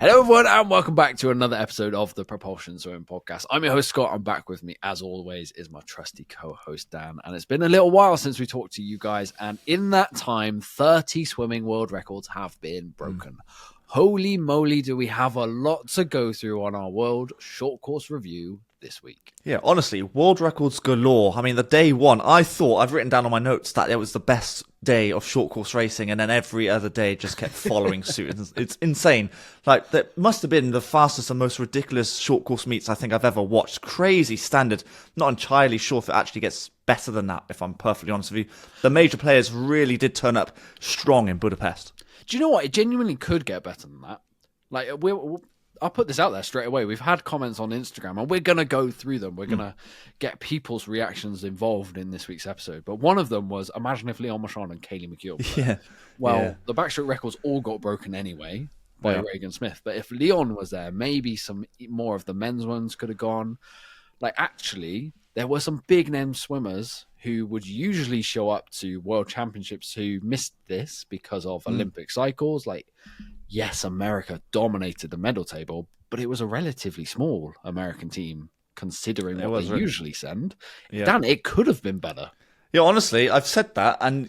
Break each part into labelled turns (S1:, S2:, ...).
S1: Hello everyone and welcome back to another episode of the Propulsion Swimming Podcast. I'm your host Scott, and back with me as always is my trusty co-host Dan, and it's been a little while since we talked to you guys, and in that time 30 swimming world records have been broken. Holy moly, do we have a lot to go through on our world short course review this week.
S2: Yeah, honestly, world records galore. I mean, the day one, I've written down on my notes that it was the best day of short course racing, and then every other day just kept following suit. It's insane. Like, that must have been the fastest and most ridiculous short course meets I think I've ever watched. Crazy standard. Not entirely sure if it actually gets better than that, if I'm perfectly honest with you. The major players really did turn up strong in Budapest.
S1: Do you know what? It genuinely could get better than that. Like, I'll put this out there straight away. We've had comments on Instagram, and we're going to go through them. We're going to get people's reactions involved in this week's episode. But one of them was, imagine if Leon Marchand and Kaylee McKeown were there. The backstroke records all got broken anyway by Regan Smith. But if Leon was there, maybe some more of the men's ones could have gone. Like, actually, there were some big-name swimmers who would usually show up to World Championships who missed this because of Olympic cycles. Like, yes, America dominated the medal table, but it was a relatively small American team considering what they usually send. Yeah. Dan, it could have been better.
S2: Yeah, honestly, I've said that, and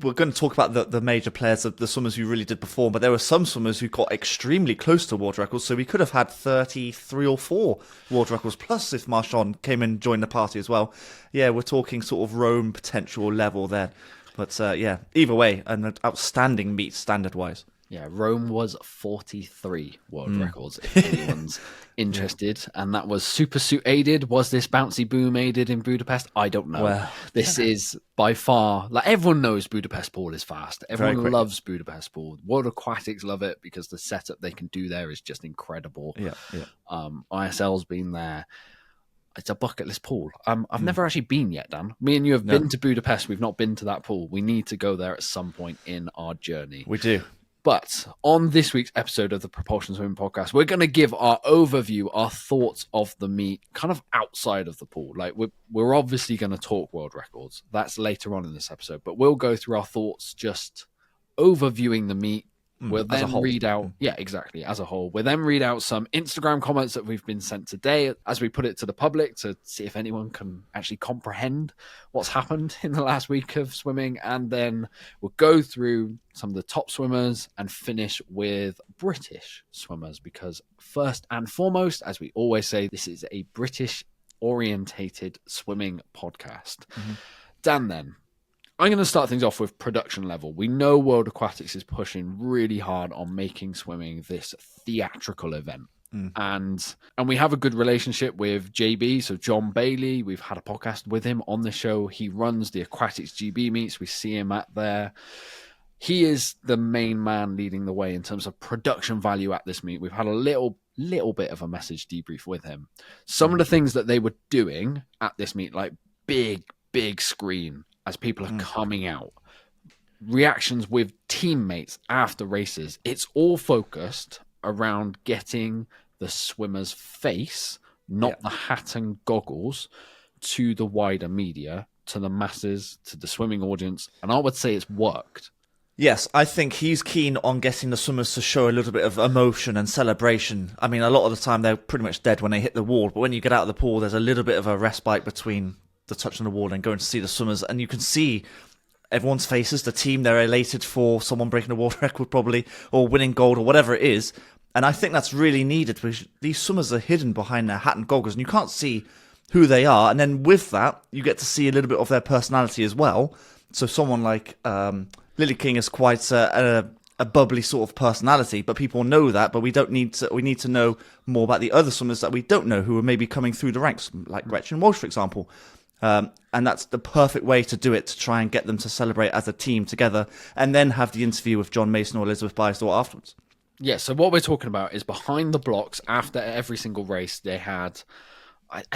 S2: we're going to talk about the major players, the swimmers who really did perform, but there were some swimmers who got extremely close to world records, so we could have had 33 or 4 world records, plus if Marchand came and joined the party as well. Yeah, we're talking sort of Rome potential level there. But either way, an outstanding meet standard-wise.
S1: Yeah, Rome was 43 world records, if anyone's interested. And that was super suit aided. Was this bouncy boom aided in Budapest? I don't know. Well, this is by far, like, everyone knows Budapest pool is fast. Everyone loves Budapest pool. World Aquatics love it because the setup they can do there is just incredible. ISL's been there. It's a bucket list pool. I've never actually been yet, Dan. Me and you have been to Budapest. We've not been to that pool. We need to go there at some point in our journey.
S2: We do.
S1: But on this week's episode of the Propulsion Swimming Podcast, we're going to give our overview, our thoughts of the meet, kind of outside of the pool. Like, we're obviously going to talk world records. That's later on in this episode. But we'll go through our thoughts, just overviewing the meet. We'll then read out, as a whole. We'll then read out some Instagram comments that we've been sent today as we put it to the public to see if anyone can actually comprehend what's happened in the last week of swimming. And then we'll go through some of the top swimmers and finish with British swimmers, because first and foremost, as we always say, this is a British-orientated swimming podcast. Dan, then, I'm going to start things off with production level. We know World Aquatics is pushing really hard on making swimming this theatrical event. And we have a good relationship with JB, so John Bailey. We've had a podcast with him on the show. He runs the Aquatics GB meets. We see him at there. He is the main man leading the way in terms of production value at this meet. We've had a little bit of a message debrief with him. Some of the things that they were doing at this meet, like big screen, as people are coming out, reactions with teammates after races, it's all focused around getting the swimmer's face, not the hat and goggles, to the wider media, to the masses, to the swimming audience. And I would say it's worked.
S2: Yes, I think he's keen on getting the swimmers to show a little bit of emotion and celebration. I mean, a lot of the time they're pretty much dead when they hit the wall, but when you get out of the pool, there's a little bit of a respite between the touch on the wall and going to see the swimmers, and you can see everyone's faces. The team, they're elated for someone breaking a world record probably, or winning gold, or whatever it is. And I think that's really needed, because these swimmers are hidden behind their hat and goggles and you can't see who they are. And then with that, you get to see a little bit of their personality as well. So someone like Lily King is quite a bubbly sort of personality, but people know that, but we need to know more about the other swimmers that we don't know, who are maybe coming through the ranks, like Gretchen Walsh, for example. And that's the perfect way to do it, to try and get them to celebrate as a team together, and then have the interview with John Mason or Elizabeth Bysdor afterwards.
S1: Yeah, so what we're talking about is behind the blocks after every single race they had.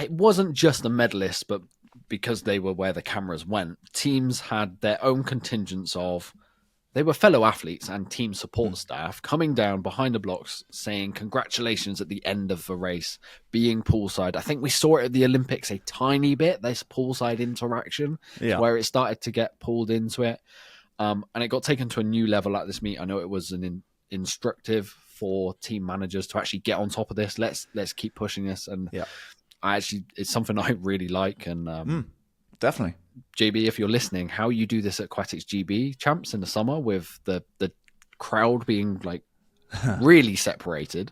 S1: It wasn't just the medalists, but because they were where the cameras went, teams had their own contingents of They were fellow athletes and team support staff coming down behind the blocks saying congratulations at the end of the race, being poolside. I think we saw it at the Olympics a tiny bit, this poolside interaction, where it started to get pulled into it. And it got taken to a new level at this meet. I know it was an instructive for team managers to actually get on top of this. Let's keep pushing this. And it's something I really like. And
S2: definitely,
S1: JB, if you're listening, how you do this at Aquatics GB champs in the summer with the crowd being like really separated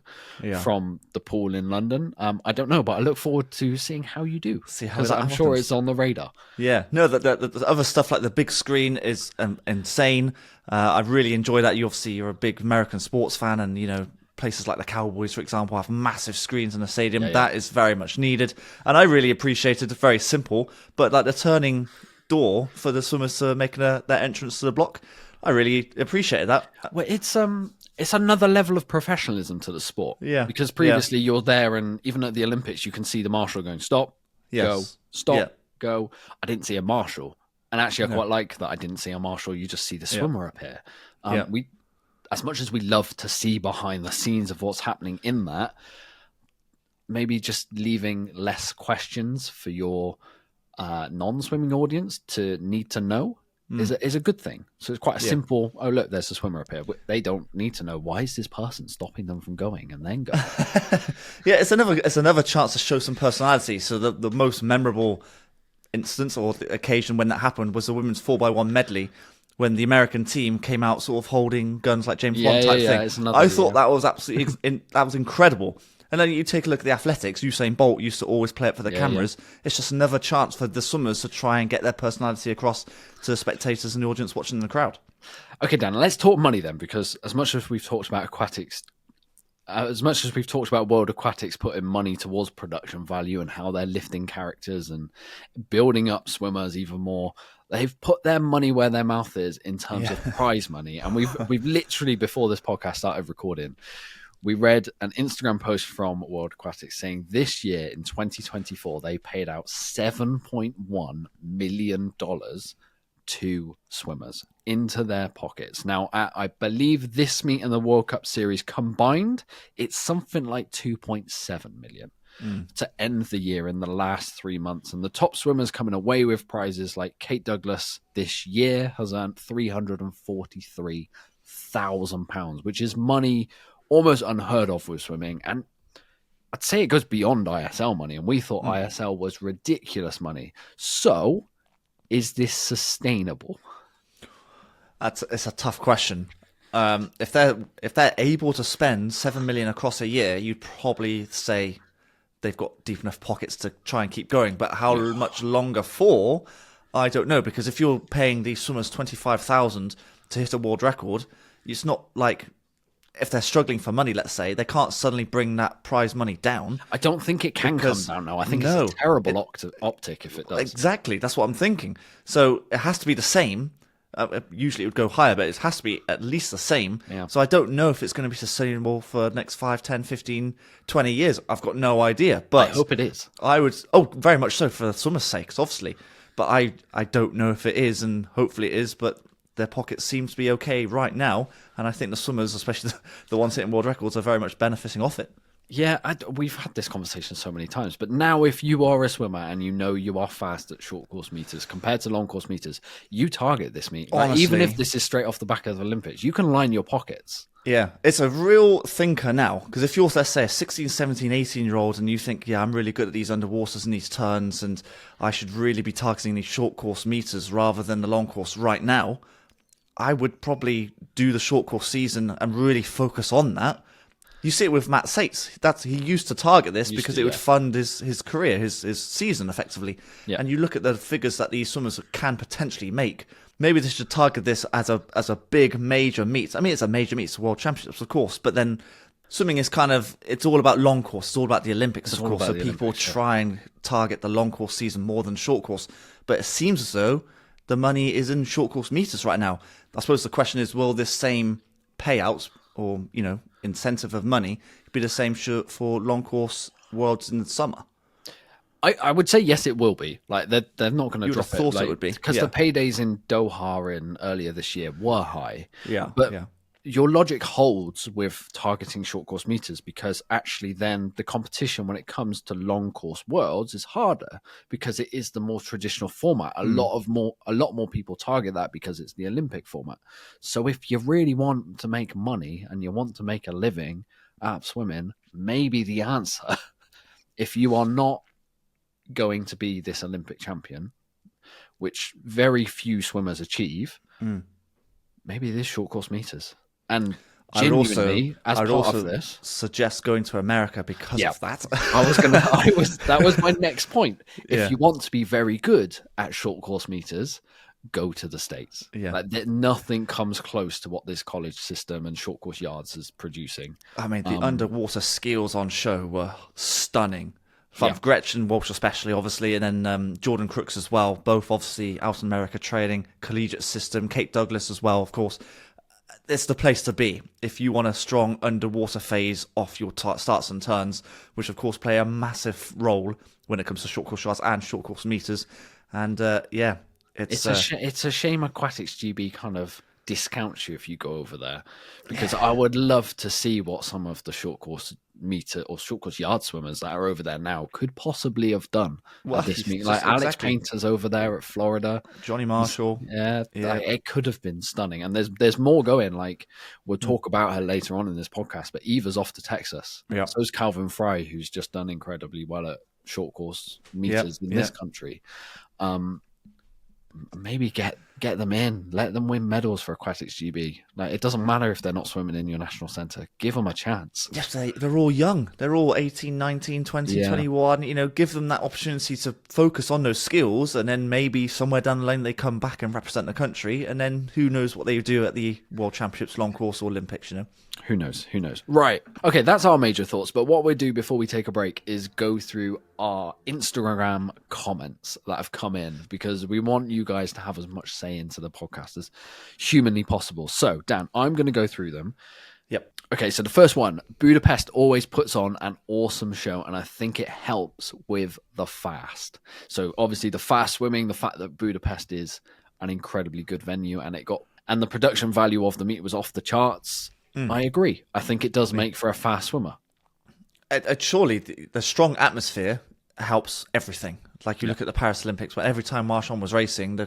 S1: from the pool in London, I don't know, but I look forward to seeing how you do. Because I'm sure it's on the radar.
S2: Yeah, no, the other stuff like the big screen is insane. I really enjoy that. You're a big American sports fan, and you know places like the Cowboys, for example, have massive screens in the stadium. That is very much needed, and I really appreciate it. It's very simple, but like the turning door for the swimmers to make their entrance to the block, I really appreciated that.
S1: Well, it's another level of professionalism to the sport.
S2: Yeah.
S1: Because previously you're there, and even at the Olympics, you can see the marshal going, stop, go, stop, go. I didn't see a marshal. And actually, I quite like that I didn't see a marshal. You just see the swimmer appear. We, as much as we love to see behind the scenes of what's happening in that, maybe just leaving less questions for your non-swimming audience to need to know is a good thing. So it's quite a simple, oh, look, there's a swimmer up here. They don't need to know, why is this person stopping them from going and then going?
S2: It's another chance to show some personality. So the most memorable instance or the occasion when that happened was the women's 4x1 medley, when the American team came out sort of holding guns like James Bond type thing. I thought that was absolutely that was incredible. And then you take a look at the athletics. Usain Bolt used to always play it for the cameras. It's just another chance for the swimmers to try and get their personality across to the spectators and the audience watching in the crowd.
S1: Okay, Dan, let's talk money then, because as much as we've talked about aquatics, as much as we've talked about World Aquatics putting money towards production value and how they're lifting characters and building up swimmers even more, they've put their money where their mouth is in terms of prize money. And we've literally, before this podcast started recording, we read an Instagram post from World Aquatics saying this year in 2024, they paid out $7.1 million to swimmers into their pockets. Now, I believe this meet and the World Cup series combined, it's something like 2.7 million to end the year in the last 3 months. And the top swimmers coming away with prizes like Kate Douglas this year has earned £343,000, which is money almost unheard of with swimming. And I'd say it goes beyond ISL money. And we thought ISL was ridiculous money. So is this sustainable?
S2: It's a tough question. If they're able to spend 7 million across a year, you'd probably say they've got deep enough pockets to try and keep going. But how much longer for? I don't know, because if you're paying these swimmers 25,000 to hit a world record, it's not like, if they're struggling for money, let's say, they can't suddenly bring that prize money down.
S1: I don't think it can come down now. I think it's a terrible optic if it does.
S2: Exactly, that's what I'm thinking. So it has to be the same. Usually it would go higher, but it has to be at least the same.
S1: Yeah.
S2: So I don't know if it's going to be sustainable for the next 5, 10, 15, 20 years. I've got no idea. But
S1: I hope it is.
S2: I would, very much so for the swimmer's sake, obviously. But I don't know if it is, and hopefully it is, but their pockets seem to be okay right now, and I think the swimmers, especially the ones hitting world records, are very much benefiting off it.
S1: Yeah, we've had this conversation so many times, but now if you are a swimmer and you know you are fast at short course meters compared to long course meters, you target this meet. Like, even if this is straight off the back of the Olympics, you can line your pockets.
S2: Yeah, it's a real thinker now, because if you're, let's say, a 16, 17, 18-year-old and you think, I'm really good at these underwaters and these turns, and I should really be targeting these short course meters rather than the long course right now, I would probably do the short course season and really focus on that. You see it with Matt Sates. He used to target this because it would fund his career, his season, effectively. Yeah. And you look at the figures that these swimmers can potentially make. Maybe they should target this as a big major meet. I mean, it's a major meet, it's the World Championships, of course, but then swimming is it's all about long course. It's all about the Olympics, of course. So people try and target the long course season more than short course. But it seems as though the money is in short course meters right now. I suppose the question is, will this same payout or, incentive of money be the same for long course worlds in the summer?
S1: I would say yes, it will be. Like they're not going to drop it.
S2: Thought it would be,
S1: because the paydays in Doha earlier this year were high.
S2: Yeah,
S1: but your logic holds with targeting short course meters, because actually then the competition when it comes to long course worlds is harder because it is the more traditional format. A lot more people target that because it's the Olympic format. So if you really want to make money and you want to make a living at swimming, maybe the answer, if you are not going to be this Olympic champion, which very few swimmers achieve, maybe it is short course meters. And genuinely, as part of this,
S2: suggest going to America because of that.
S1: That was my next point. If you want to be very good at short course meters, go to the States. Nothing comes close to what this college system and short course yards is producing.
S2: I mean, the underwater skills on show were stunning. From Gretchen Walsh especially, obviously, and then Jordan Crooks as well, both obviously out in America training, collegiate system, Kate Douglas as well, of course. It's the place to be if you want a strong underwater phase off your starts and turns, which of course play a massive role when it comes to short course yards and short course meters. And it's
S1: a shame Aquatics GB kind of discounts you if you go over there, because I would love to see what some of the short course meter or short course yard swimmers that are over there now could possibly have done at this meet. Like Alex Painter's over there at Florida,
S2: Johnny Marshall.
S1: It could have been stunning. And there's more going. Like we'll talk about her later on in this podcast, but Eva's off to Texas. So is Calvin Fry, who's just done incredibly well at short course meters in this country. Maybe get them in, let them win medals for Aquatics GB. Like, it doesn't matter if they're not swimming in your national centre. Give them a chance.
S2: Yes, they're all young. They're all 18, 19, 20, 21. You know, give them that opportunity to focus on those skills, and then maybe somewhere down the line they come back and represent the country, and then who knows what they do at the World Championships, long course or Olympics, you know?
S1: Who knows? Right. Okay, that's our major thoughts. But what we'll do before we take a break is go through our Instagram comments that have come in, because we want you guys to have as much say into the podcast as humanly possible. So, Dan, I'm going to go through them.
S2: Yep.
S1: Okay, so the first one, Budapest always puts on an awesome show, and I think it helps with the fast. So, obviously, the fast swimming, the fact that Budapest is an incredibly good venue, and the production value of the meet was off the charts. I agree. I think it does make for a fast swimmer.
S2: Surely the strong atmosphere helps everything. Like you look at the Paris Olympics, where every time Marchand was racing, the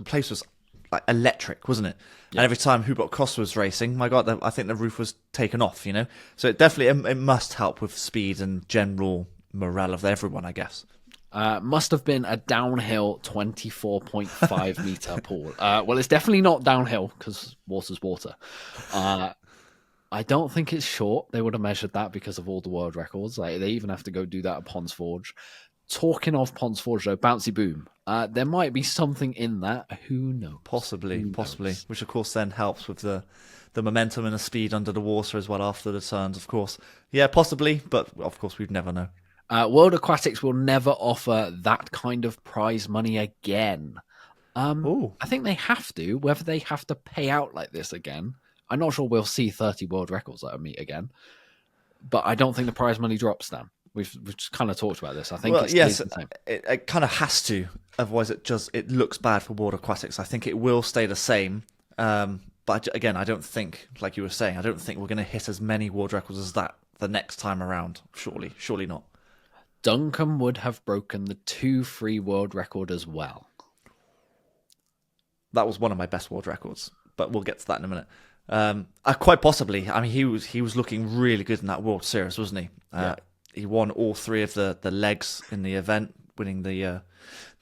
S2: place was like electric, wasn't it? And every time Hubert Cross was racing, my God, I think the roof was taken off, you know? So it definitely it must help with speed and general morale of everyone, I guess.
S1: Must have been a downhill 24.5 meter pool. Well, it's definitely not downhill because water's water. I don't think it's short. They would have measured that because of all the world records. Like, they even have to go do that at Pons Forge. Talking of Pons Forge, though, Bouncy Boom. There might be something in that. Who knows?
S2: Possibly. Which, of course, then helps with the momentum and the speed under the water as well after the turns, of course. Yeah, possibly, but of course, we'd never know.
S1: World Aquatics will never offer that kind of prize money again. I think they have to, whether they have to pay out like this again. I'm not sure we'll see 30 world records at a meet again, but I don't think the prize money drops, Dan. We've just kind of talked about this. I think
S2: it kind of has to, otherwise it looks bad for World Aquatics. I think it will stay the same, but again, I don't think, like you were saying, I don't think we're going to hit as many world records as that the next time around. Surely not.
S1: Duncan would have broken the 2-free world record as well.
S2: That was one of my best world records, but we'll get to that in a minute. Quite possibly. I mean, he was looking really good in that World Series, wasn't he? He won all 3 of the legs in the event, winning the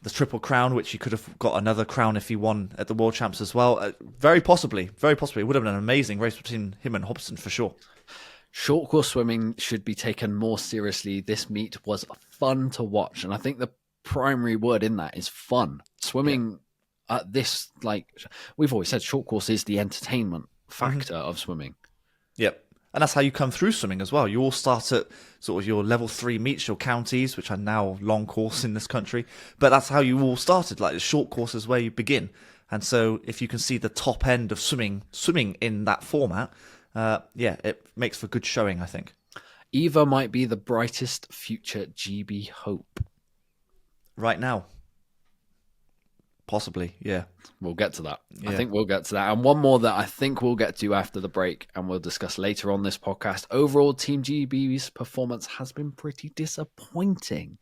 S2: Triple Crown, which he could have got another crown if he won at the World Champs as well. Very possibly. It would have been an amazing race between him and Hobson for sure.
S1: Short course swimming should be taken more seriously. This meet was fun to watch, and I think the primary word in that is fun. Swimming at this, like we've always said, short course is the entertainment factor of swimming.
S2: Yep. And that's how you come through swimming as well. You all start at sort of your level 3 meets, your counties, which are now long course in this country. But that's how you all started. Like the short course is where you begin. And so if you can see the top end of swimming in that format, it makes for good showing, I think.
S1: Eva might be the brightest future GB hope.
S2: Right now. Possibly, yeah.
S1: We'll get to that.
S2: Yeah.
S1: I think we'll get to that. And one more that I think we'll get to after the break and we'll discuss later on this podcast. Overall, Team GB's performance has been pretty disappointing.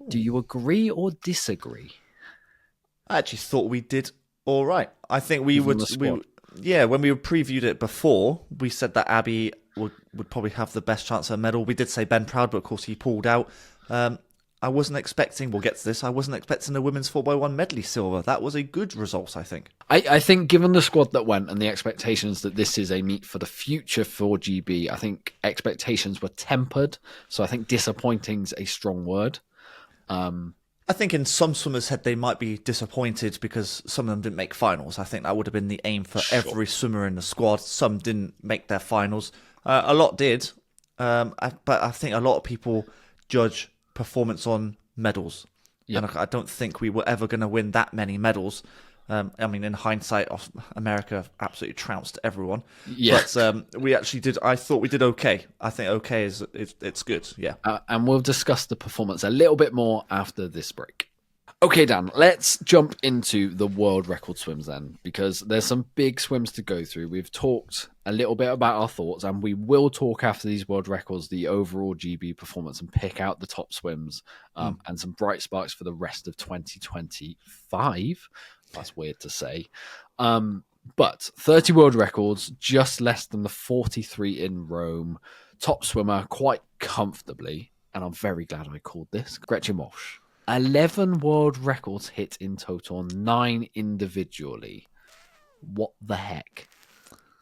S1: Do you agree or disagree?
S2: I actually thought we did all right. I think when we previewed it before, we said that Abbie would probably have the best chance at a medal. We did say Ben Proud, but of course he pulled out. I wasn't expecting, we'll get to this, I wasn't expecting a women's 4x1 medley silver. That was a good result, I think.
S1: I think given the squad that went and the expectations that this is a meet for the future for GB, I think expectations were tempered. So I think disappointing's a strong word.
S2: I think in some swimmers' head they might be disappointed because some of them didn't make finals. I think that would have been the aim for every swimmer in the squad. Some didn't make their finals. A lot did. But I think a lot of people judge performance on medals. Yep. And I don't think we were ever going to win that many medals. I mean, in hindsight, America absolutely trounced everyone. Yeah. But we actually did. I thought we did okay. I think okay it's good. Yeah.
S1: And we'll discuss the performance a little bit more after this break. Okay, Dan, let's jump into the world record swims then, because there's some big swims to go through. We've talked a little bit about our thoughts, and we will talk after these world records, the overall GB performance, and pick out the top swims and some bright sparks for the rest of 2025. That's weird to say. But 30 world records, just less than the 43 in Rome. Top swimmer quite comfortably, and I'm very glad I called this, Gretchen Walsh. 11 world records hit in total, 9 individually. What the heck?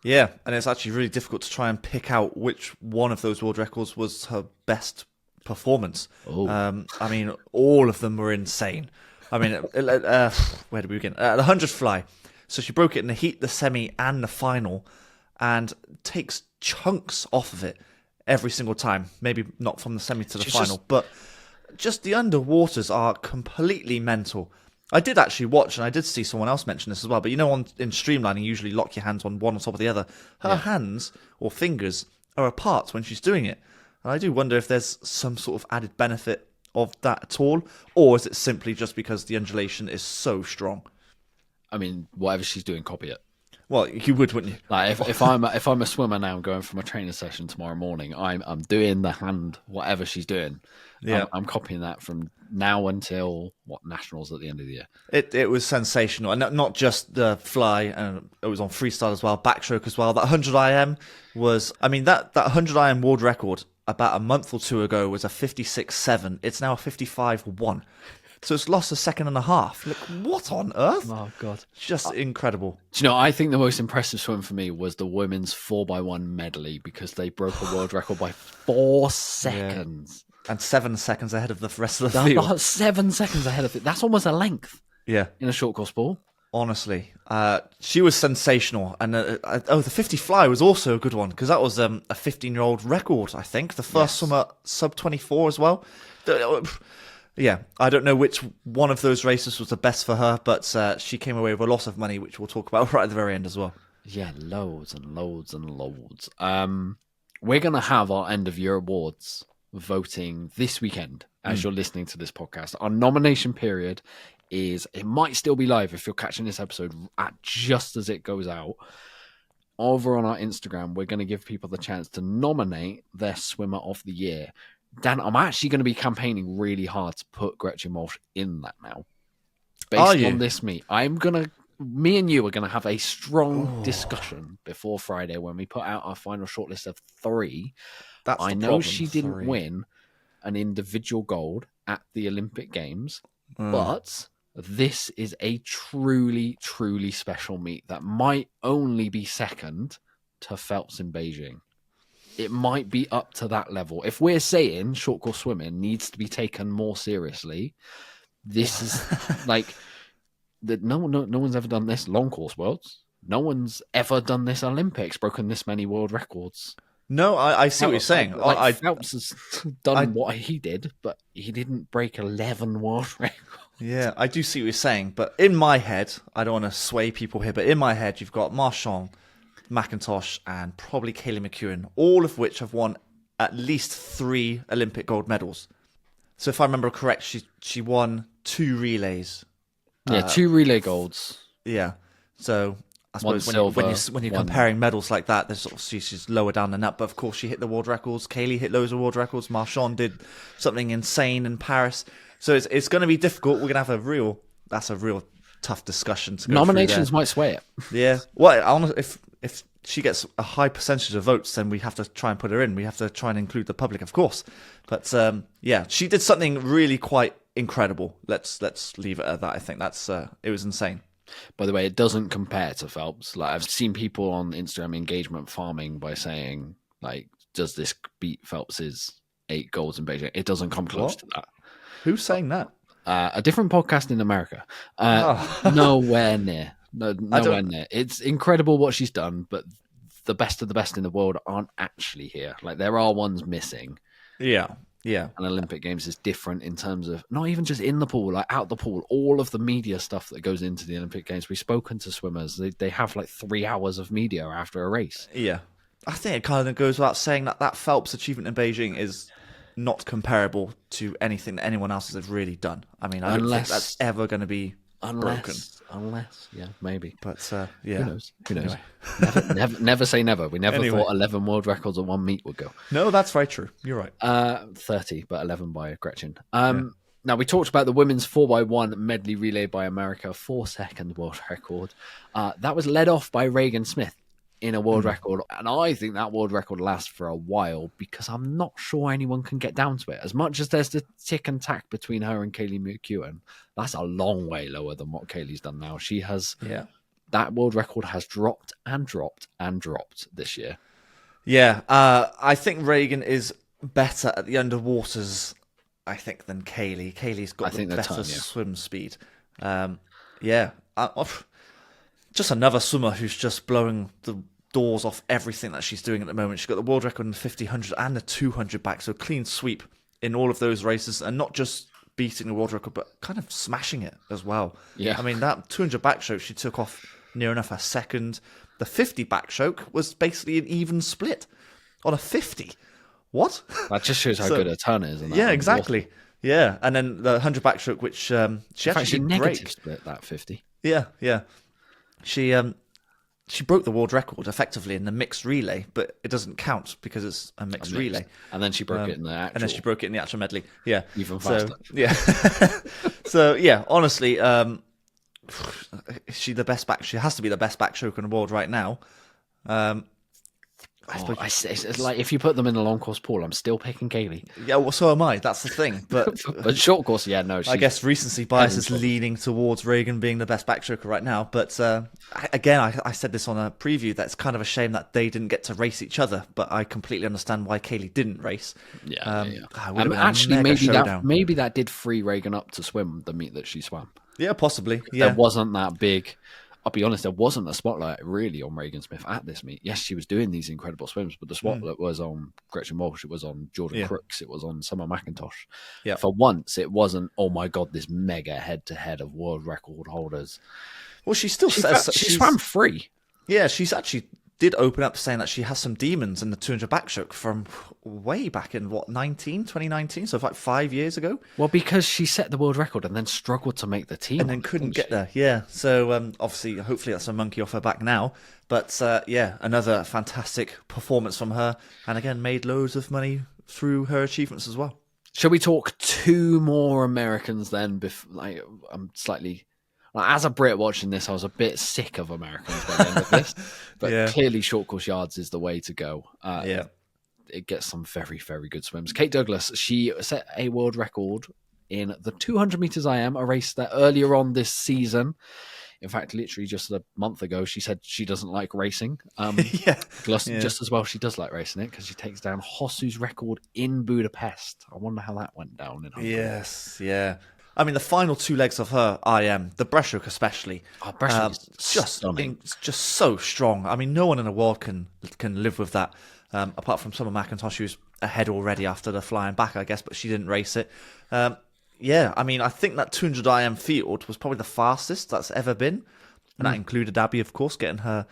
S2: Yeah, and it's actually really difficult to try and pick out which one of those world records was her best performance. I mean, all of them were insane. I mean, where did we begin? The 100 fly. So she broke it in the heat, the semi, and the final, and takes chunks off of it every single time. Maybe not from the semi to the final, but just the underwaters are completely mental. I did actually watch, and I did see someone else mention this as well, but you know, in streamlining, you usually lock your hands on one on top of the other. Her hands or fingers are apart when she's doing it. And I do wonder if there's some sort of added benefit of that at all, or is it simply just because the undulation is so strong?
S1: I mean, whatever she's doing, copy it.
S2: Well, you would, wouldn't you?
S1: Like if I'm a swimmer now going from a training session tomorrow morning, I'm doing the hand whatever she's doing. Yeah, I'm copying that from now until nationals at the end of the year.
S2: It was sensational, and not just the fly, and it was on freestyle as well, backstroke as well. That 100 IM was, I mean, that 100 IM world record about a month or two ago was a 56.7. It's now a 55.1. So it's lost a second and a half. Look, what on earth?
S1: Oh, God.
S2: Just incredible.
S1: Do you know, I think the most impressive swim for me was the women's 4x1 medley, because they broke a world record by 4 seconds.
S2: Yeah. And 7 seconds ahead of the rest of the field.
S1: 7 seconds ahead of it. That's almost a length.
S2: Yeah.
S1: In a short course ball.
S2: Honestly. She was sensational. And the 50 fly was also a good one, because that was a 15-year-old record, I think. The first swimmer sub 24 as well. Yeah, I don't know which one of those races was the best for her, but she came away with a lot of money, which we'll talk about right at the very end as well.
S1: Yeah, loads and loads and loads. We're going to have our end-of-year awards voting this weekend as you're listening to this podcast. Our nomination period it might still be live if you're catching this episode at just as it goes out. Over on our Instagram, we're going to give people the chance to nominate their swimmer of the year. Dan, I'm actually going to be campaigning really hard to put Gretchen Walsh in that now. Based on this meet. Me and you are going to have a strong discussion before Friday when we put out our final shortlist of 3. I know she didn't win an individual gold at the Olympic Games, but this is a truly, truly special meet that might only be second to Phelps in Beijing. It might be up to that level. If we're saying short course swimming needs to be taken more seriously, this is like that. No one's ever done this. Long course worlds. No one's ever done this Olympics. Broken this many world records.
S2: No, I see what you're saying.
S1: Phelps has done what he did, but he didn't break 11 world records.
S2: Yeah, I do see what you're saying. But in my head, I don't want to sway people here, but in my head, you've got Marchand, McIntosh, and probably Kaylee McEwen, all of which have won at least 3 Olympic gold medals. So if I remember correct, she won 2 relays.
S1: Yeah, 2 relay golds.
S2: Yeah. So I
S1: One
S2: suppose when you're
S1: one-
S2: comparing medals like that, there's obviously she's lower down than that. But of course, she hit the world records. Kaylee hit loads of world records. Marchand did something insane in Paris. So it's going to be difficult. We're going to have that's a real tough discussion to go
S1: Nominations
S2: through
S1: might sway it.
S2: there. Yeah. Well, if she gets a high percentage of votes, then we have to try and put her in. We have to try and include the public, of course. But yeah, she did something really quite incredible. Let's leave it at that. I think it was insane.
S1: By the way, it doesn't compare to Phelps. Like, I've seen people on Instagram engagement farming by saying, like, does this beat Phelps's 8 golds in Beijing? It doesn't come close to that.
S2: Who's saying that?
S1: A different podcast in America. Nowhere near. Nowhere near. It's incredible what she's done, but the best of the best in the world aren't actually here. Like, there are ones missing.
S2: Yeah. Yeah.
S1: And Olympic Games is different in terms of not even just in the pool, like out the pool, all of the media stuff that goes into the Olympic Games. We've spoken to swimmers. They have like 3 hours of media after a race.
S2: Yeah. I think it kind of goes without saying that Phelps achievement in Beijing is not comparable to anything that anyone else has really done. I mean, I don't think that's ever going to be broken.
S1: Unless, yeah, maybe.
S2: But yeah.
S1: Who knows?
S2: Anyway.
S1: Never say never. We never thought 11 world records on one meet would go.
S2: No, that's very true. You're right.
S1: 30, but 11 by Gretchen. Now, we talked about the women's 4x1 medley relay by America, 4-second world record. That was led off by Regan Smith in a world record. And I think that world record lasts for a while because I'm not sure anyone can get down to it. As much as there's the tick and tack between her and Kaylee McEwen, that's a long way lower than what Kaylee's done now. She has...
S2: Yeah.
S1: That world record has dropped and dropped and dropped this year.
S2: Yeah, I think Regan is better at the underwaters, I think, than Kaylee. Kaylee's got the better swim speed. Just another swimmer who's just blowing the doors off everything that she's doing at the moment. She's got the world record in the 50, 100 and the 200 back, so clean sweep in all of those races, and not just beating the world record, but kind of smashing it as well.
S1: Yeah.
S2: I mean, that 200 backstroke, she took off near enough a second. The 50 backstroke was basically an even split on a 50. What?
S1: That just shows how good her turn is. And
S2: yeah, exactly. Yeah, and then the 100 backstroke, which she actually did
S1: negative
S2: break.
S1: Split that 50.
S2: Yeah. She broke the world record effectively in the mixed relay, but it doesn't count because it's a mixed relay.
S1: And then she broke it in the actual.
S2: And then she broke it in the actual medley. Yeah,
S1: even faster.
S2: Yeah. So yeah, honestly, is she the best back? She has to be the best backstroke in the world right now.
S1: It's like if you put them in the long course pool, I'm still picking Kaylee.
S2: Yeah, well, so am I. That's the thing. But
S1: short course, yeah, no.
S2: I guess recency bias is leaning towards Regan being the best backstroker right now. But again, I said this on a preview. That's kind of a shame that they didn't get to race each other. But I completely understand why Kaylee didn't race.
S1: Yeah. Actually, maybe that did free Regan up to swim the meet that she swam.
S2: Yeah, possibly. Yeah,
S1: there wasn't that big. I'll be honest, there wasn't a spotlight really on Regan Smith at this meet. Yes, she was doing these incredible swims, but the spotlight was on Gretchen Walsh, it was on Jordan Crooks, it was on Summer McIntosh.
S2: Yeah.
S1: For once, it wasn't, oh my God, this mega head-to-head of world record holders.
S2: Well, she still says...
S1: She swam free.
S2: Yeah, she's actually did open up saying that she has some demons in the 200 backstroke from way back in, 2019? So like 5 years ago?
S1: Well, because she set the world record and then struggled to make the team.
S2: And then couldn't get there, yeah. So obviously, hopefully that's a monkey off her back now. But yeah, another fantastic performance from her. And again, made loads of money through her achievements as well.
S1: Shall we talk 2 more Americans then? I'm slightly... As a Brit watching this, I was a bit sick of Americans by the end of this. But clearly short course yards is the way to go. It gets some very, very good swims. Kate Douglas, she set a world record in the 200 meters IM, a race that earlier on this season, in fact, literally just a month ago, she said she doesn't like racing. Just as well, she does like racing it because she takes down Hossu's record in Budapest. I wonder how that went down in Hungary.
S2: Yes, yeah. I mean, the final 2 legs of her IM, the breaststroke especially, is just so strong. I mean, no one in the world can live with that, apart from Summer McIntosh, who's ahead already after the flying back, I guess, but she didn't race it. Yeah, I mean, I think that 200 IM field was probably the fastest that's ever been, and that included Abbie, of course, getting her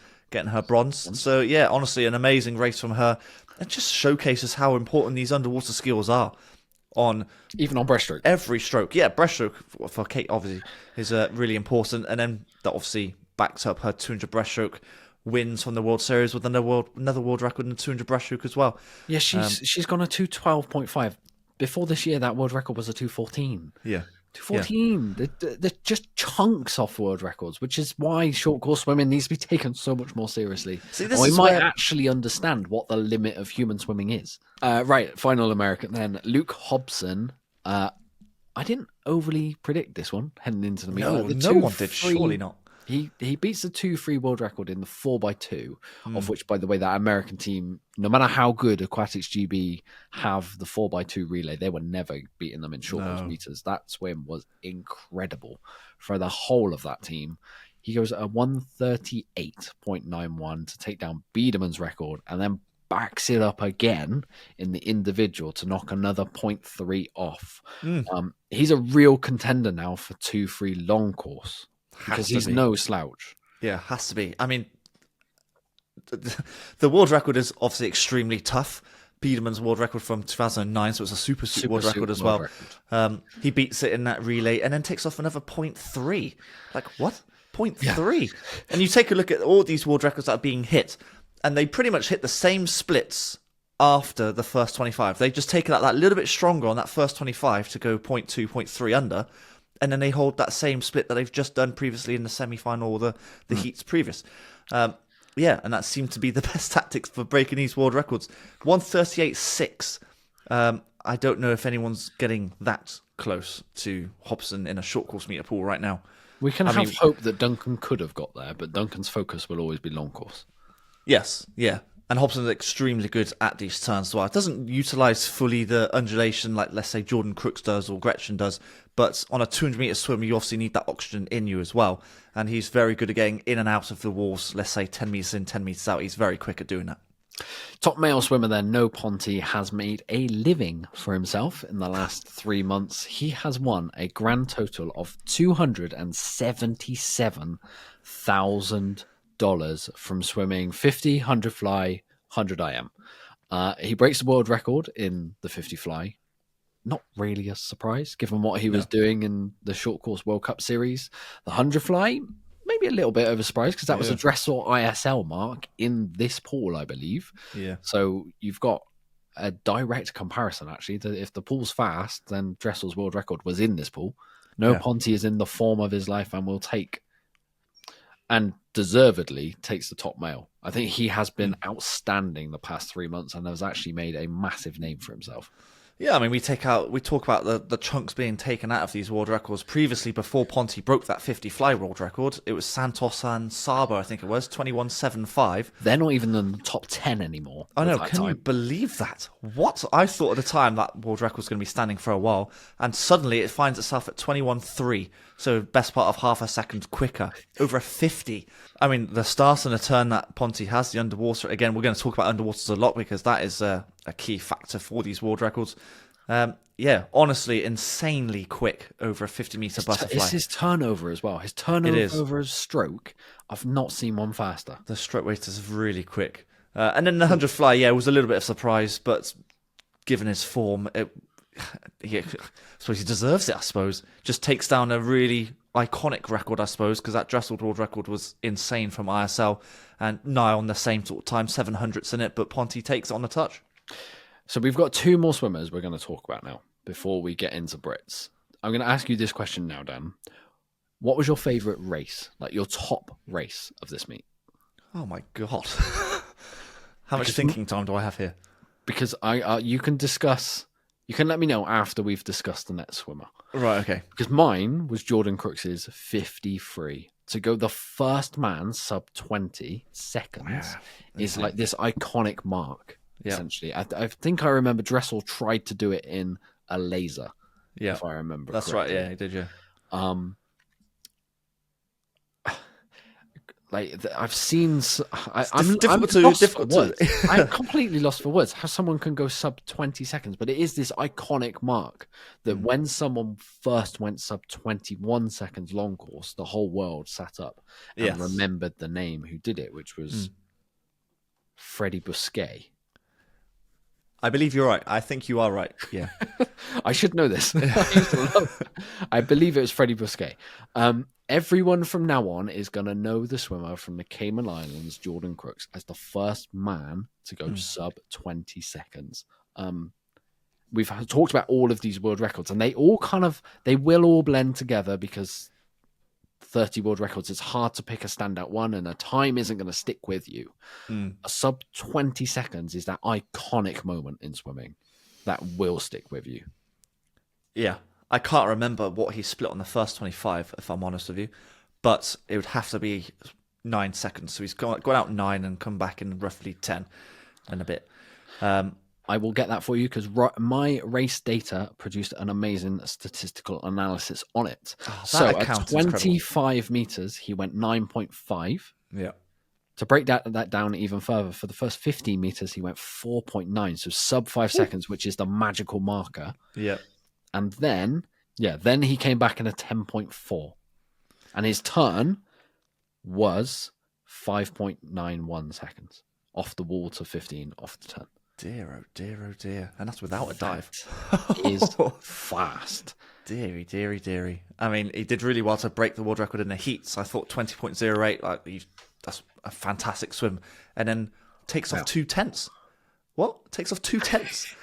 S2: bronze. So yeah, honestly, an amazing race from her. It just showcases how important these underwater skills are. on
S1: even on breaststroke.
S2: Every stroke. Yeah, breaststroke for Kate obviously is really important. And then that obviously backs up her 200 breaststroke wins from the World Series with another world record in the 200 breaststroke as well.
S1: Yeah, she's gone a 2:12.5. Before this year, that world record was a 2:14.
S2: Yeah.
S1: 2:14. They're just chunks off world records, which is why short course swimming needs to be taken so much more seriously.
S2: See,
S1: we might actually understand what the limit of human swimming is. Right, final American then. Luke Hobson. I didn't overly predict this one heading into the meet.
S2: No one did, surely not.
S1: He beats the 2:3 world record in the 4x2, of which, by the way, that American team, no matter how good Aquatics GB have the 4x2 relay, they were never beating them in short course meters. That swim was incredible for the whole of that team. He goes at a 1:38.91 to take down Biedermann's record, and then backs it up again in the individual to knock another 0.3 off. He's a real contender now for 2:3 long course. Because he's no slouch.
S2: Yeah, has to be. I mean, the world record is obviously extremely tough. Biedermann's world record from 2009, so it's a super world record as well. He beats it in that relay and then takes off another 0.3. Like, what? 0.3? Yeah. And you take a look at all these world records that are being hit, and they pretty much hit the same splits after the first 25. They just take that little bit stronger on that first 25 to go 0.2, 0.3 under. And then they hold that same split that they've just done previously in the semi-final or the heats previous. And that seemed to be the best tactics for breaking these world records. 1:38.6. I don't know if anyone's getting that close to Hobson in a short course meter pool right now.
S1: We can have hope that Duncan could have got there, but Duncan's focus will always be long course.
S2: Yes, yeah. And Hobson's extremely good at these turns as well. It doesn't utilise fully the undulation like, let's say, Jordan Crooks does or Gretchen does. But on a 200-metre swim, you obviously need that oxygen in you as well. And he's very good at getting in and out of the walls, let's say 10 metres in, 10 metres out. He's very quick at doing that.
S1: Top male swimmer then, No Ponte, has made a living for himself in the last 3 months. He has won a grand total of $277,000 from swimming 50, 100 fly, 100 IM. He breaks the world record in the 50 fly. Not really a surprise, given what he was doing in the short course World Cup series. The 100 fly, maybe a little bit of a surprise, because that was a Dressel ISL mark in this pool, I believe.
S2: Yeah.
S1: So you've got a direct comparison, actually. If the pool's fast, then Dressel's world record was in this pool. No Ponte is in the form of his life and will take, and deservedly takes the top male. I think he has been outstanding the past 3 months and has actually made a massive name for himself.
S2: Yeah, I mean, we talk about the chunks being taken out of these world records. Previously, before Ponte broke that 50 fly world record, it was Santos and Saba, I think it was, 21.75.
S1: They're not even in the top 10 anymore.
S2: I know, can you believe that? What? I thought at the time that world record was going to be standing for a while, and suddenly it finds itself at 21.3, so best part of half a second quicker, over a 50. I mean, the start and the turn that Ponte has, the underwater, again, we're going to talk about underwaters a lot because that is a key factor for these world records. Honestly, insanely quick over a 50-meter butterfly.
S1: It's his turnover as well. His turnover over his stroke, I've not seen one faster.
S2: The stroke rate is really quick. And then the 100 fly, it was a little bit of a surprise, but given his form, I suppose he deserves it, I suppose. Just takes down a really iconic record, I suppose, because that Dressel world record was insane from ISL, and nigh on the same sort of time, 700ths in it, but Ponte takes it on the touch.
S1: So we've got two more swimmers we're going to talk about now before we get into Brits. I'm going to ask you this question now, Dan. What was your favourite race, like your top race of this meet?
S2: Oh my God. How much thinking time do I have here?
S1: Because you can discuss, you can let me know after we've discussed the next swimmer.
S2: Right, okay.
S1: Because mine was Jordan Crooks's 53. To go the first man sub 20 seconds is like this iconic mark. Yeah. Essentially, I think I remember Dressel tried to do it in a laser.
S2: Yeah,
S1: if I remember.
S2: That's
S1: correctly.
S2: right. Yeah, he did. Yeah.
S1: I've seen. I'm completely lost for words. How someone can go sub 20 seconds, but it is this iconic mark that when someone first went sub 21 seconds long course, the whole world sat up and remembered the name who did it, which was Freddie Bousquet.
S2: I believe you're right. I think you are right. Yeah.
S1: I should know this. I believe it was Freddie Bousquet. Everyone from now on is going to know the swimmer from the Cayman Islands, Jordan Crooks, as the first man to go sub 20 seconds. We've talked about all of these world records, and they will all blend together because 30 world records, it's hard to pick a standout one, and a time isn't going to stick with you. A sub 20 seconds is that iconic moment in swimming that will stick with you.
S2: Yeah. I can't remember what he split on the first 25, if I'm honest with you, but it would have to be 9 seconds. So he's gone out 9 and come back in roughly 10 and a bit.
S1: I will get that for you because my race data produced an amazing statistical analysis on it. So at 25 meters, he went 9.5.
S2: Yeah.
S1: To break that down even further, for the first 15 meters, he went 4.9. So sub 5 seconds, which is the magical marker.
S2: Yeah.
S1: And then he came back in a 10.4. And his turn was 5.91 seconds. Off the wall to 15, off the turn.
S2: Dear, oh dear, oh dear. And that's without a dive.
S1: Is fast.
S2: Deary, deary, deary. I mean, he did really well to break the world record in the heats. I thought 20.08, that's a fantastic swim. And then takes off 2/10. What? Takes off 2/10.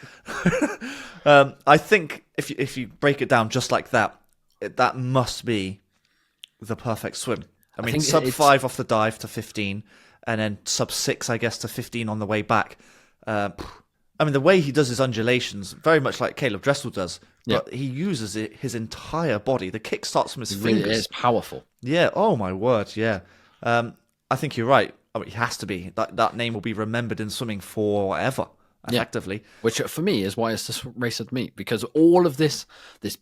S2: I think if you break it down just like that, that must be the perfect swim. I mean, sub 5 off the dive to 15, and then sub 6, I guess, to 15 on the way back. I mean, the way he does his undulations, very much like Caleb Dressel does, but he uses his entire body. The kick starts from his fingers.
S1: It is powerful.
S2: Yeah. Oh my word. Yeah. I think you're right. I mean, he has to be. That name will be remembered in swimming forever, effectively.
S1: Yeah. Which, for me, is why it's the race of the meat, because all of this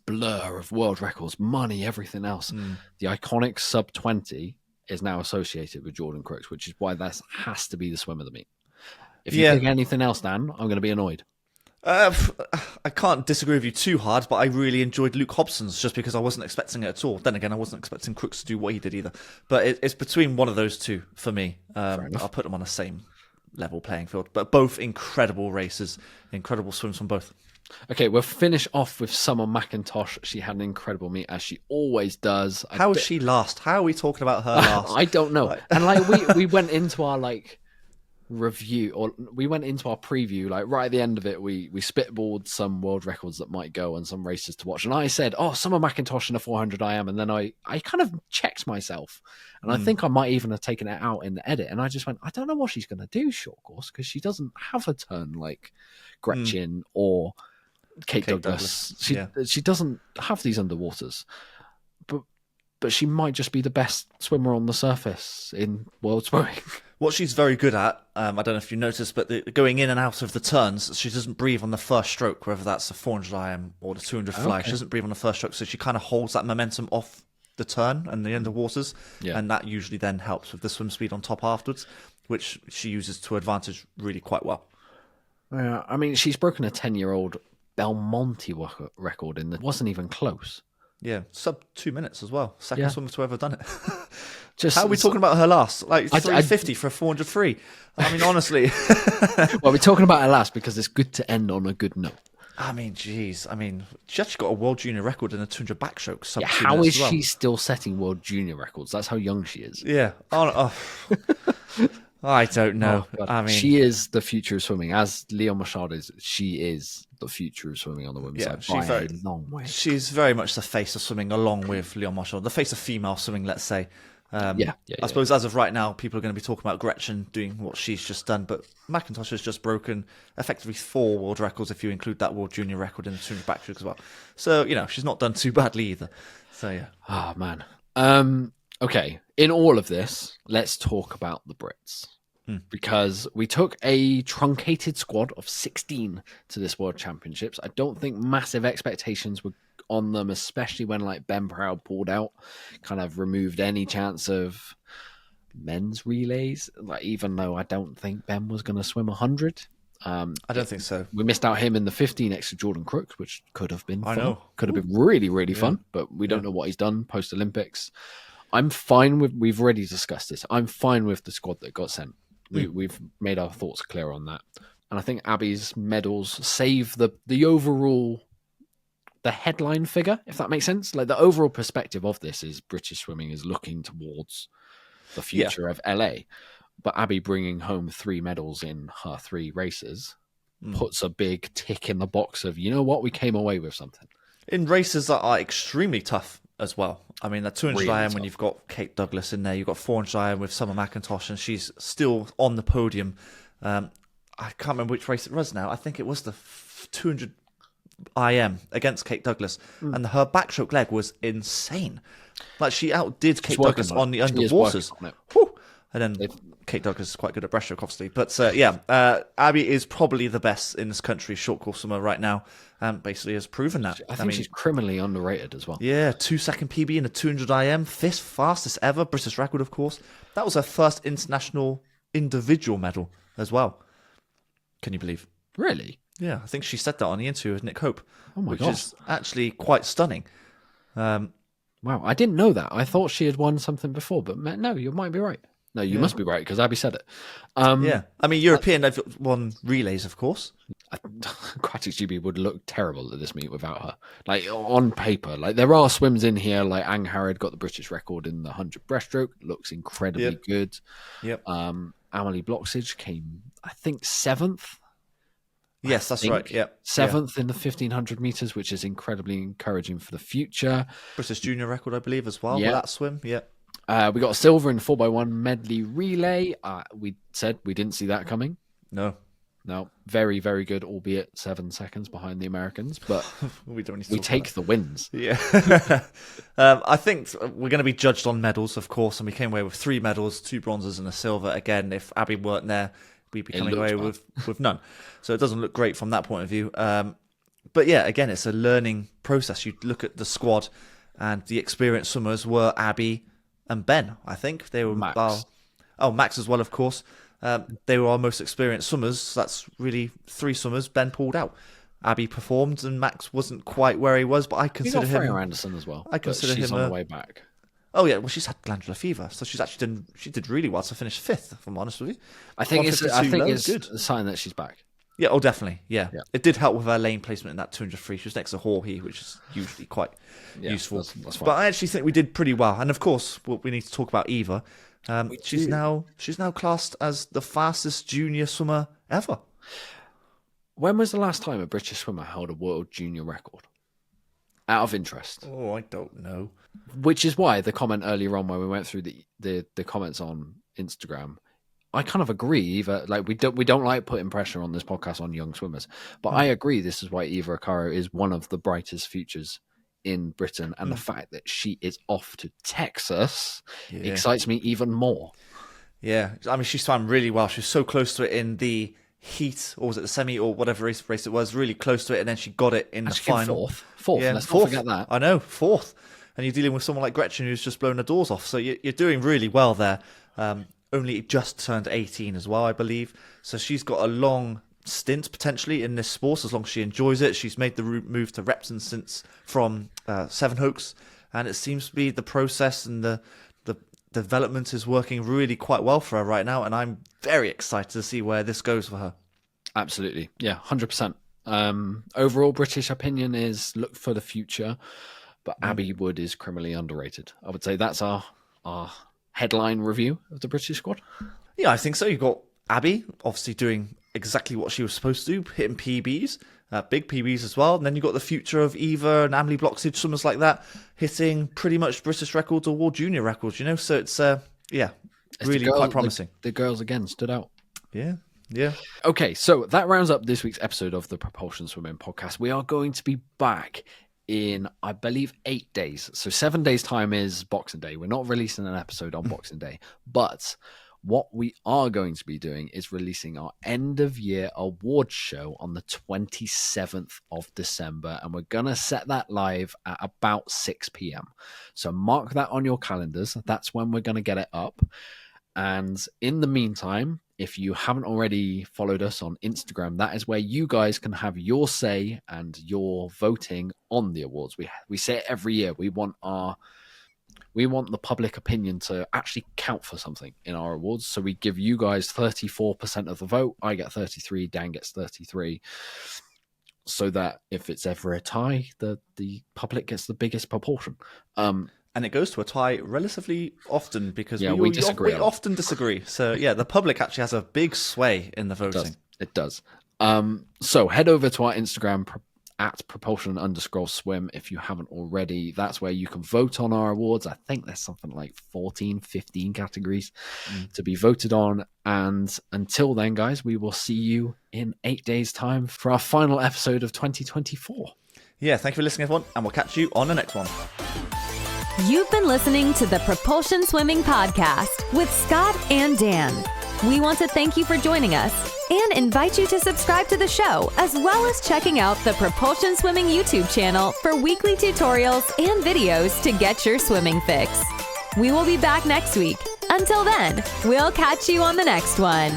S1: blur of world records, money, everything else, the iconic sub 20 is now associated with Jordan Crooks, which is why that has to be the swim of the meet. If you pick anything else, Dan, I'm going to be annoyed.
S2: I can't disagree with you too hard, but I really enjoyed Luke Hobson's just because I wasn't expecting it at all. Then again, I wasn't expecting Crooks to do what he did either. But it's between one of those two for me. I'll put them on the same level playing field. But both incredible races, incredible swims from both.
S1: Okay, we'll finish off with Summer McIntosh. She had an incredible meet, as she always does.
S2: How is she last? How are we talking about her last?
S1: I don't know. And we went into our review, or we went into our preview, right at the end of it, we spitballed some world records that might go and some races to watch, and I said, Summer McIntosh in a 400 IM, and then I kind of checked myself, and I think I might even have taken it out in the edit, and I just went, I don't know what she's going to do short course, because she doesn't have a turn like Gretchen or Kate Douglas. She doesn't have these underwaters, but she might just be the best swimmer on the surface in world swimming.
S2: What she's very good at, I don't know if you noticed, but going in and out of the turns, she doesn't breathe on the first stroke, whether that's the 400 IM or the 200 fly. She doesn't breathe on the first stroke, so she kind of holds that momentum off the turn and the underwaters, and that usually then helps with the swim speed on top afterwards, which she uses to advantage really quite well.
S1: Yeah, I mean, she's broken a 10-year-old Belmonte record that wasn't even close.
S2: Yeah, sub 2 minutes as well. Second swimmer to ever done it.
S1: Just,
S2: how are we talking about her last? 350 for a 400 free. I mean, honestly.
S1: Well, we're talking about her last because it's good to end on a good note.
S2: I mean, geez. I mean, she actually got a world junior record in a 200 backstroke.
S1: How is she still setting world junior records? That's how young she is.
S2: Yeah. I don't know. I mean,
S1: she is the future of swimming. As Leon Machado is, she is the future of swimming on the women's side by a long way.
S2: She's very much the face of swimming, along with Leon Machado, the face of female swimming, let's say. I suppose as of right now, people are going to be talking about Gretchen doing what she's just done, but McIntosh has just broken effectively 4 world records if you include that world junior record in the 200 backstroke as well. So, she's not done too badly either. So, yeah.
S1: Oh, man. Okay, in all of this, let's talk about the Brits. Because we took a truncated squad of 16 to this World Championships. I don't think massive expectations were on them, especially when Ben Proud pulled out, kind of removed any chance of men's relays. Even though I don't think Ben was going to swim 100.
S2: I don't think so.
S1: We missed out him in the 50 next to Jordan Crooks, which could have been fun. I know. Could have been really, really fun, but we don't know what he's done post-Olympics. I'm fine with, we've already discussed this, I'm fine with the squad that got sent. We've made our thoughts clear on that. And I think Abbie's medals save the overall, the headline figure, if that makes sense. Like the overall perspective of this is British swimming is looking towards the future of LA. But Abbie bringing home 3 medals in her 3 races puts a big tick in the box of, you know what, we came away with something.
S2: In races that are extremely tough as well. I mean, the 200
S1: Really
S2: IM
S1: tough.
S2: when you've got Kate Douglas in there, you've got 400 IM with Summer McIntosh, and she's still on the podium. I can't remember which race it was now. I think it was the 200 IM against Kate Douglas, and her backstroke leg was insane. Like, she outdid Kate Douglas on the underwaters. And then Kate Douglas is quite good at breaststroke, obviously. But Abbie is probably the best in this country short course swimmer right now. Basically has proven that.
S1: I mean, she's criminally underrated as well.
S2: Yeah, 2-second PB in a 200 IM, 5th fastest ever, British record, of course. That was her first international individual medal as well. Can you believe?
S1: Really?
S2: Yeah, I think she said that on the interview with Nick Hope,
S1: which
S2: is actually quite stunning.
S1: Wow, I didn't know that. I thought she had won something before, but no, you might be right. No, you must be right, because Abbie said it.
S2: Yeah, I mean, European, they've won relays, of course.
S1: Aquatics GB would look terrible at this meet without her. Like, on paper, like there are swims in here, like Ang Harrod got the British record in the 100 breaststroke, looks incredibly good.
S2: Yep.
S1: Amelie Bloxage came, I think, 7th.
S2: Yes, that's right. Yeah,
S1: 7th in the 1500 meters, which is incredibly encouraging for the future.
S2: British junior record, I believe, as well. Yeah, that swim. Yeah.
S1: We got a silver in 4x1 medley relay. We said we didn't see that coming.
S2: No,
S1: very, very good, albeit 7 seconds behind the Americans. But
S2: we don't need to
S1: we take the wins.
S2: Yeah. I think we're going to be judged on medals, of course, and we came away with 3 medals, 2 bronzes and a silver. Again, if Abbie weren't there, we'd be coming away with none. So it doesn't look great from that point of view. But yeah, again, it's a learning process. You look at the squad, and the experienced swimmers were Abbie and Ben. I think they were
S1: Max.
S2: Max as well, of course. They were our most experienced swimmers. So that's really 3 swimmers. Ben pulled out. Abbie performed, and Max wasn't quite where he was. But I consider him.
S1: Freya Anderson as well.
S2: I consider
S1: she's
S2: him
S1: on the way back.
S2: Oh yeah, well, she's had glandular fever, so she's actually did really well to finish 5th. If I'm honest with you,
S1: I think it's a sign that she's back.
S2: Yeah, oh definitely, yeah. It did help with her lane placement in that 200 free. She was next to Jorge, which is usually quite useful. That's but I actually think we did pretty well. And of course, we need to talk about Eva. She's now classed as the fastest junior swimmer ever.
S1: When was the last time a British swimmer held a world junior record? Out of interest.
S2: Oh, I don't know.
S1: Which is why the comment earlier on when we went through the comments on Instagram, I kind of agree. Eva, like we don't like putting pressure on this podcast on young swimmers, but I agree. This is why Eva Okaro is one of the brightest futures in Britain, and the fact that she is off to Texas excites me even more. Yeah,
S2: I mean, she swam really well. She was so close to it in the heat, or was it the semi, or whatever race it was, really close to it, and then she got it in the final.
S1: Fourth. Let's not forget that.
S2: I know, 4th. And you're dealing with someone like Gretchen who's just blown the doors off. So you're doing really well there. Only just turned 18 as well, I believe. So she's got a long stint potentially in this sport as long as she enjoys it. She's made the move to Repton from Seven Oaks, and it seems to be the process and the development is working really quite well for her right now, and I'm very excited to see where this goes for her.
S1: Absolutely. Yeah, 100%. Overall, British opinion is look for the future, but Abbie Wood is criminally underrated. I would say that's our headline review of the British squad.
S2: Yeah, I think so. You've got Abbie, obviously doing exactly what she was supposed to do, hitting PBs, big PBs as well. And then you've got the future of Eva and Amelie Bloxage, swimmers like that, hitting pretty much British records or world junior records, you know? So it's, really quite promising.
S1: The girls, again, stood out.
S2: Yeah.
S1: Okay, so that rounds up this week's episode of the Propulsion Swimming Podcast. We are going to be back in, I believe, 8 days. So 7 days' time is Boxing Day. We're not releasing an episode on Boxing Day, but what we are going to be doing is releasing our end-of-year awards show on the 27th of December, and we're going to set that live at about 6 p.m. So mark that on your calendars. That's when we're going to get it up. And in the meantime, if you haven't already followed us on Instagram, that is where you guys can have your say and your voting on the awards. We say it every year. We want our we want the public opinion to actually count for something in our awards. So we give you guys 34% of the vote. I get 33, Dan gets 33. So that if it's ever a tie, the public gets the biggest proportion.
S2: And it goes to a tie relatively often because
S1: we disagree.
S2: We often disagree. So yeah, the public actually has a big sway in the voting.
S1: It does. So head over to our Instagram at propulsion_swim if you haven't already. That's where you can vote on our awards. I think there's something like 14, 15 categories to be voted on. And until then, guys, we will see you in 8 days' time for our final episode of 2024.
S2: Yeah, thank you for listening, everyone, and we'll catch you on the next one.
S3: You've been listening to the Propulsion Swimming Podcast with Scott and Dan. We want to thank you for joining us and invite you to subscribe to the show, as well as checking out the Propulsion Swimming YouTube channel for weekly tutorials and videos to get your swimming fix. We will be back next week. Until then, we'll catch you on the next one.